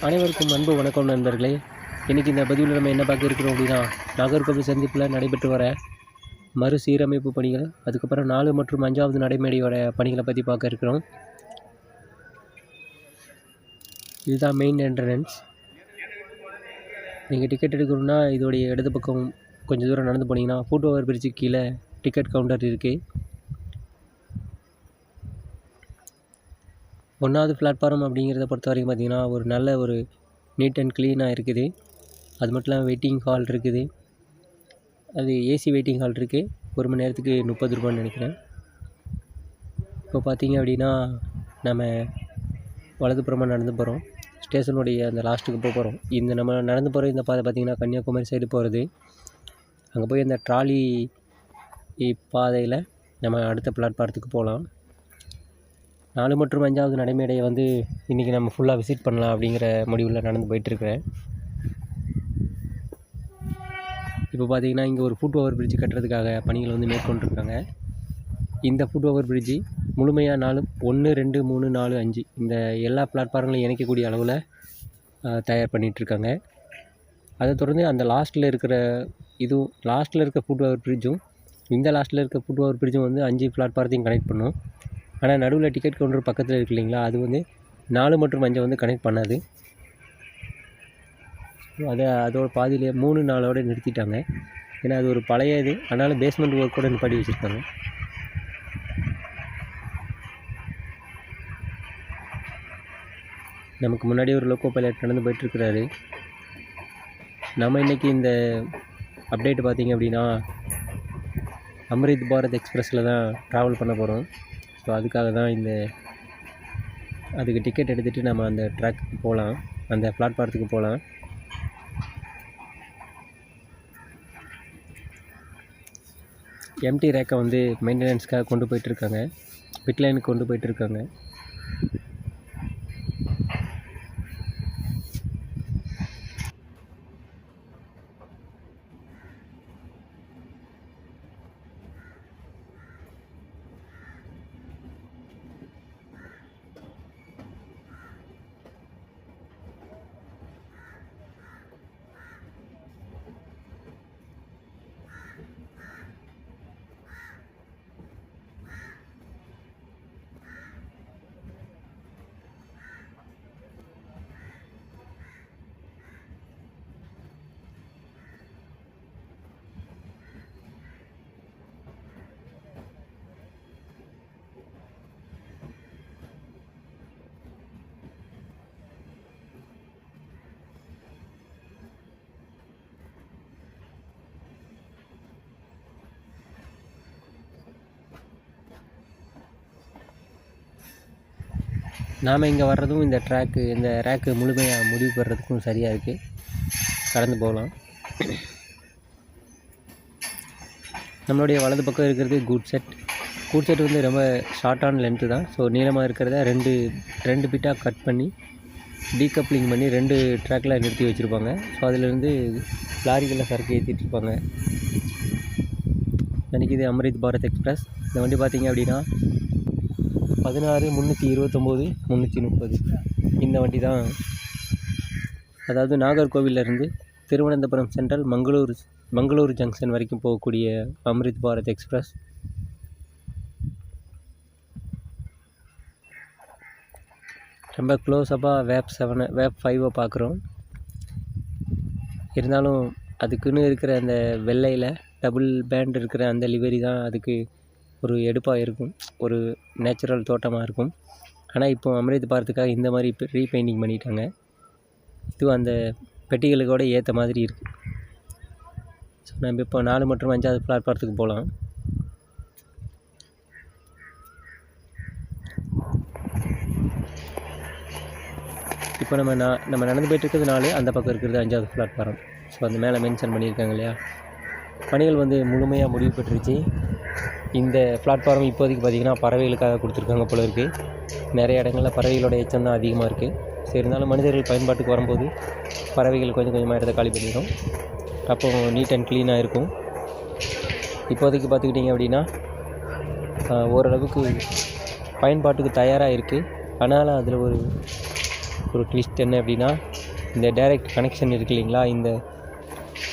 அனைவருக்கும் அன்பு வணக்கம் நண்பர்களே. இன்றைக்கி இந்த பதிவில் நம்ம என்ன பார்க்க இருக்கிறோம் அப்படின்னா, நாகர்கோவில் சந்திப்பில் நடைபெற்று வர மறுசீரமைப்பு பணிகள், அதுக்கப்புறம் 4 மற்றும் 5வது நடைமேடையோட பணிகளை பற்றி பார்க்க இருக்கிறோம். இதுதான் மெயின் என்ட்ரன்ஸ். நீங்கள் டிக்கெட் எடுக்கணும்னா இதோடைய இடது பக்கம் கொஞ்சம் தூரம் நடந்து போனீங்கன்னா ஃபுட் ஓவர் பிரிட்ஜுக்கு கீழே டிக்கெட் கவுண்டர் இருக்குது. 1வது பிளாட்ஃபார்ம் அப்படிங்கிறத பொறுத்த வரைக்கும் பார்த்திங்கன்னா ஒரு நல்ல ஒரு நீட் அண்ட் க்ளீனாக இருக்குது. அது மட்டும் இல்லாமல் வெயிட்டிங் ஹால் இருக்குது. அது ஏசி வெயிட்டிங் ஹால் இருக்குது. 1 மணி நேரத்துக்கு 30 ரூபான்னு நினைக்கிறேன். இப்போ பார்த்திங்க அப்படின்னா நம்ம வலதுபுறமாக நடந்து போகிறோம். ஸ்டேஷனுடைய அந்த லாஸ்ட்டுக்கு போகிறோம். இந்த நம்ம நடந்து போகிற இந்த பாதை பார்த்திங்கன்னா கன்னியாகுமரி சைடு போகிறது. அங்கே போய் அந்த ட்ராலி பாதையில் நம்ம அடுத்த பிளாட்ஃபாரத்துக்கு போகலாம். 4 மற்றும் 5வது நடைமேடையை இன்றைக்கி நம்ம ஃபுல்லாக விசிட் பண்ணலாம் அப்படிங்கிற முடிவில் நடந்து போயிட்டுருக்கிறேன். இப்போ பார்த்திங்கன்னா இங்கே ஒரு ஃபுட் ஓவர் பிரிட்ஜ் கட்டுறதுக்காக பணிகள் மேற்கொண்டிருக்காங்க. இந்த ஃபுட் ஓவர் பிரிட்ஜு முழுமையாக 1, 2, 3, 4, 5 இந்த எல்லா பிளாட்ஃபார்ம்களையும் இணைக்கக்கூடிய அளவில் தயார் பண்ணிகிட்ருக்காங்க. அதை தொடர்ந்து அந்த லாஸ்ட்டில் இருக்கிற ஃபுட் ஓவர் பிரிட்ஜும் இந்த லாஸ்ட்டில் இருக்க ஃபுட் ஓவர் பிரிட்ஜும் 5 பிளாட்ஃபாரத்தையும் கனெக்ட் பண்ணும். ஆனால் நடுவில் டிக்கெட் கவுண்டர் பக்கத்தில் இருக்கு இல்லைங்களா, அது 4 மற்றும் 5 கனெக்ட் பண்ணாது. அதோட பாதியிலே 3, 4 நிறுத்திட்டாங்க. ஏன்னா அது ஒரு பழைய இது, ஆனாலும் பேஸ்மெண்ட் ஒர்க் கூட நிப்பாட்டி வச்சுருக்காங்க. நமக்கு முன்னாடி ஒரு லோக்கோ பைலட் நடந்து போயிட்டுருக்கிறாரு. நம்ம இன்றைக்கி இந்த அப்டேட் பார்த்திங்க அப்படின்னா அம்ரித் பாரத் எக்ஸ்பிரஸில் தான் ட்ராவல் பண்ண போகிறோம். ஸோ அதுக்காக தான் அதுக்கு டிக்கெட் எடுத்துகிட்டு நம்ம அந்த ட்ராக்கு போகலாம், அந்த பிளாட்ஃபாரத்துக்கு போகலாம். எம்டி ரேக்கை மெயின்டெனன்ஸ்க்காக கொண்டு போயிட்டுருக்காங்க, பிட் லைனுக்கு கொண்டு போயிட்டுருக்காங்க. நாம் இங்கே வர்றதும் இந்த ரேக்கு முழுமையாக முடிவு பெறதுக்கும் சரியாக இருக்குது. கடந்து போகலாம். நம்மளுடைய வலது பக்கம் இருக்கிறது குட் செட் ரொம்ப ஷார்ட்டான லென்த்து தான். ஸோ நீளமாக இருக்கிறத ரெண்டு பிட்டாக கட் பண்ணி டீகப்ளிங் பண்ணி 2 ட்ராக்கில் நிறுத்தி வச்சுருப்பாங்க. ஸோ அதிலேருந்து லாரிகளில் சரக்கு ஏற்றிட்டுருப்பாங்க. இன்றைக்கி இது அம்ரித் பாரத் எக்ஸ்பிரஸ். இந்த வண்டி பார்த்திங்க அப்படின்னா 16, 329, 330 இந்த வண்டி தான். அதாவது நாகர்கோவிலிருந்து திருவனந்தபுரம் சென்ட்ரல் மங்களூர் ஜங்ஷன் வரைக்கும் போகக்கூடிய அம்ரித் பாரத் எக்ஸ்பிரஸ். ரொம்ப க்ளோஸ்அப்பாக வேப் 5 பார்க்குறோம். இருந்தாலும் அதுக்குன்னு இருக்கிற அந்த வெள்ளையில் டபுள் பேண்ட் இருக்கிற அந்த லிவரி தான் அதுக்கு ஒரு எடுப்பாக இருக்கும், ஒரு நேச்சுரல் தோட்டமாக இருக்கும். ஆனால் இப்போ அம்ரித் பாரத்துக்காக இந்த மாதிரி ரீபெயிண்டிங் பண்ணிட்டாங்க. இதுவும் அந்த பெட்டிகளுக்கோட ஏற்ற மாதிரி இருக்குது. ஸோ நம்ம இப்போ 4 மற்றும் 5வது பிளாட்ஃபாரத்துக்கு போகலாம். இப்போ நம்ம நடந்து போய்ட்டுருக்கிறது 4, அந்த பக்கம் இருக்கிறது 5வது பிளாட்ஃபாரம். ஸோ அந்த மேலே மென்ஷன் பண்ணியிருக்காங்க இல்லையா, பணிகள் முழுமையாக முடிவு பெற்றுருச்சு. இந்த பிளாட்ஃபார்ம் இப்போதைக்கு பார்த்திங்கன்னா பறவைகளுக்காக கொடுத்துருக்காங்க போல இருக்குது. நிறைய இடங்களில் பறவைகளோட எச்சம் தான் அதிகமாக இருக்குது. சரி, இருந்தாலும் மனிதர்கள் பயன்பாட்டுக்கு வரும்போது பறவைகள் கொஞ்சம் கொஞ்சமாக இடத்த காலி பண்ணிடும். அப்போ நீட் அண்ட் க்ளீனாக இருக்கும். இப்போதைக்கு பார்த்துக்கிட்டிங்க அப்படின்னா ஓரளவுக்கு பயன்பாட்டுக்கு தயாராக இருக்குது. ஆனாலும் அதில் ஒரு ஒரு ட்விஸ்ட் என்ன அப்படின்னா, இந்த டைரக்ட் கனெக்ஷன் இருக்குது இல்லைங்களா, இந்த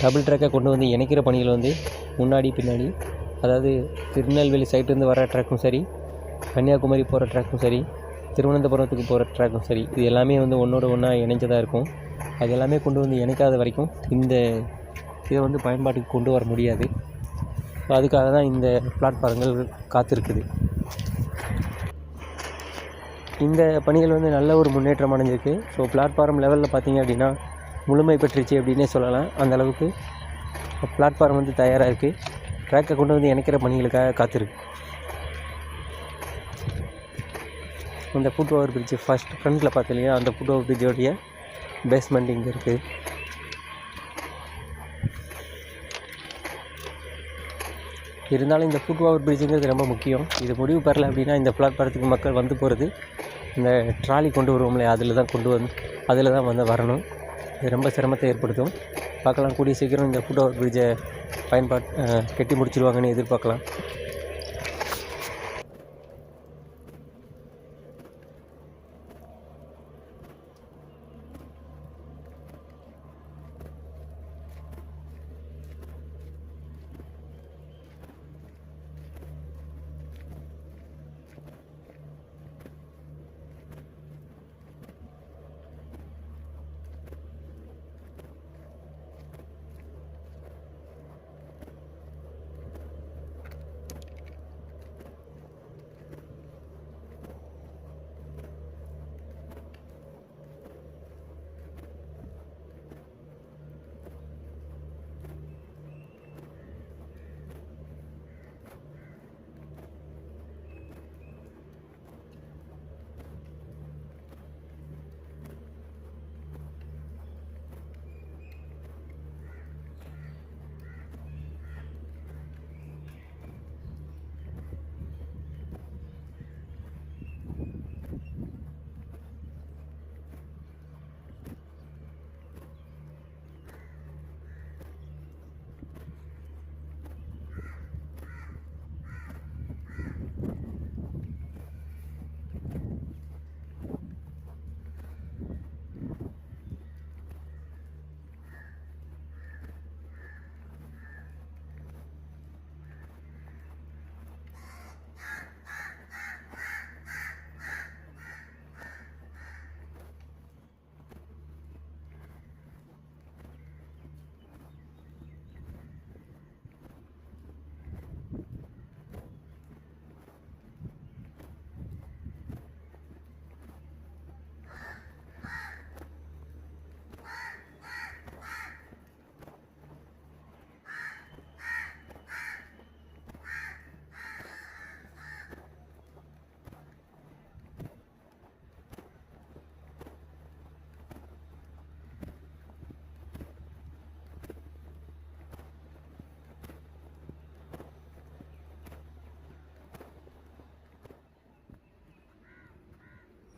டபுள் ட்ராக்கை கொண்டு வந்து இணைக்கிற பணிகள் வந்து முன்னாடி பின்னாடி, அதாவது திருநெல்வேலி சைட்லேருந்து வர ட்ராக்கும் சரி, கன்னியாகுமரி போகிற ட்ராக்கும் சரி, திருவனந்தபுரத்துக்கு போகிற ட்ராக்கும் சரி, இது எல்லாமே வந்து ஒன்றோட ஒன்றா இணைஞ்சதாக இருக்கும். அது எல்லாமே கொண்டு வந்து இணைக்காத வரைக்கும் இந்த இதை வந்து பயன்பாட்டுக்கு கொண்டு வர முடியாது. ஸோ அதுக்காக தான் இந்த பிளாட்ஃபாரங்கள் காத்திருக்குது. இந்த பணிகள் வந்து நல்ல ஒரு முன்னேற்றம் அடைஞ்சிருக்கு. ஸோ பிளாட்ஃபார்ம் லெவலில் பார்த்திங்க அப்படின்னா முழுமை பெற்றுச்சு அப்படின்னே சொல்லலாம். அந்தளவுக்கு பிளாட்ஃபார்ம் வந்து தயாராக இருக்குது. ட்ராக்கை கொண்டு வந்து இணைக்கிற பணிகளுக்காக காத்திருக்கு. இந்த ஃபுட் ஓவர் பிரிட்ஜ் ஃப்ரண்ட்டில் பார்த்தீங்கன்னா அந்த ஃபுட் ஓவர் பிரிட்ஜோடைய பேஸ்மெண்ட் இங்கே இருக்குது. இருந்தாலும் இந்த ஃபுட் ஓவர் பிரிட்ஜுங்கிறது ரொம்ப முக்கியம். இது முடிவு பெறலை அப்படின்னா இந்த பிளாட்ஃபாரத்துக்கு மக்கள் வந்து போகிறது இந்த ட்ராலி கொண்டு வருவோம்ல, அதில் தான் வந்து வரணும். இது ரொம்ப சிரமத்தை ஏற்படுத்தும். பார்க்கலாம், கூடிய சீக்கிரம் இந்த ஃபுட் ஓவர் பிரிட்ஜை கட்டி முடிச்சிடுவாங்கன்னு எதிர்பார்க்கலாம்.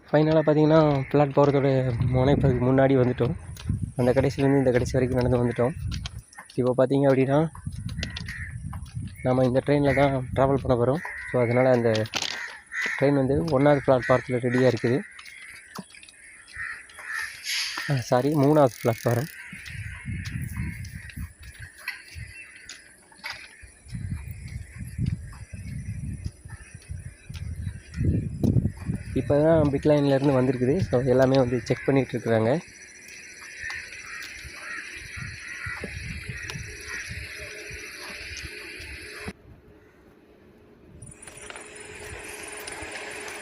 ஃபைனலாக பார்த்திங்கன்னா பிளாட்ஃபாரத்தோட முனைப்பதுக்கு முன்னாடி வந்துவிட்டோம். அந்த கடைசிலேருந்து இந்த கடைசி வரைக்கும் நடந்து வந்துவிட்டோம். இப்போ பார்த்திங்க அப்படின்னா நம்ம இந்த ட்ரெயினில் தான் ட்ராவல் பண்ண போகிறோம். ஸோ அதனால் அந்த ட்ரெயின் வந்து 1வது பிளாட்ஃபாரத்தில் ரெடியாக இருக்குது. 3வது பிளாட்ஃபாரம். இப்போ தான் பிக் லைன்லேருந்து வந்திருக்குது. ஸோ எல்லாமே வந்து செக் பண்ணிகிட்ருக்குறாங்க.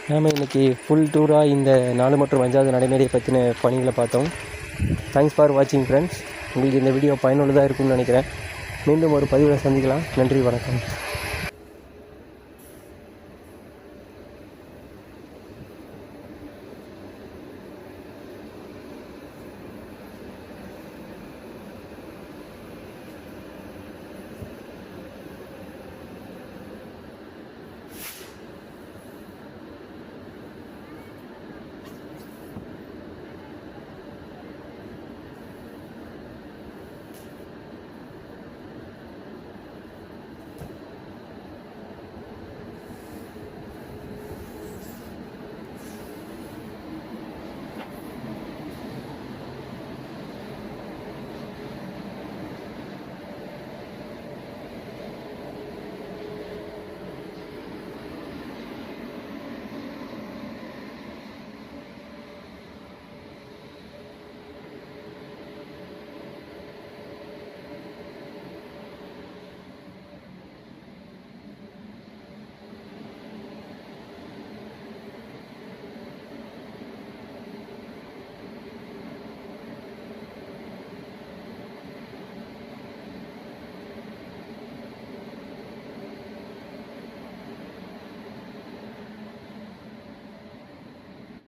நாம் இன்றைக்கி ஃபுல் டூராக இந்த 4 மற்றும் 5வது நடைமேடையை பற்றின பணிகளை பார்த்தோம். தேங்க்ஸ் ஃபார் வாட்சிங் ஃப்ரெண்ட்ஸ். உங்களுக்கு இந்த வீடியோ பயனுள்ளதாக இருக்கும்னு நினைக்கிறேன். மீண்டும் ஒரு பதிவில் சந்திக்கலாம். நன்றி, வணக்கம்.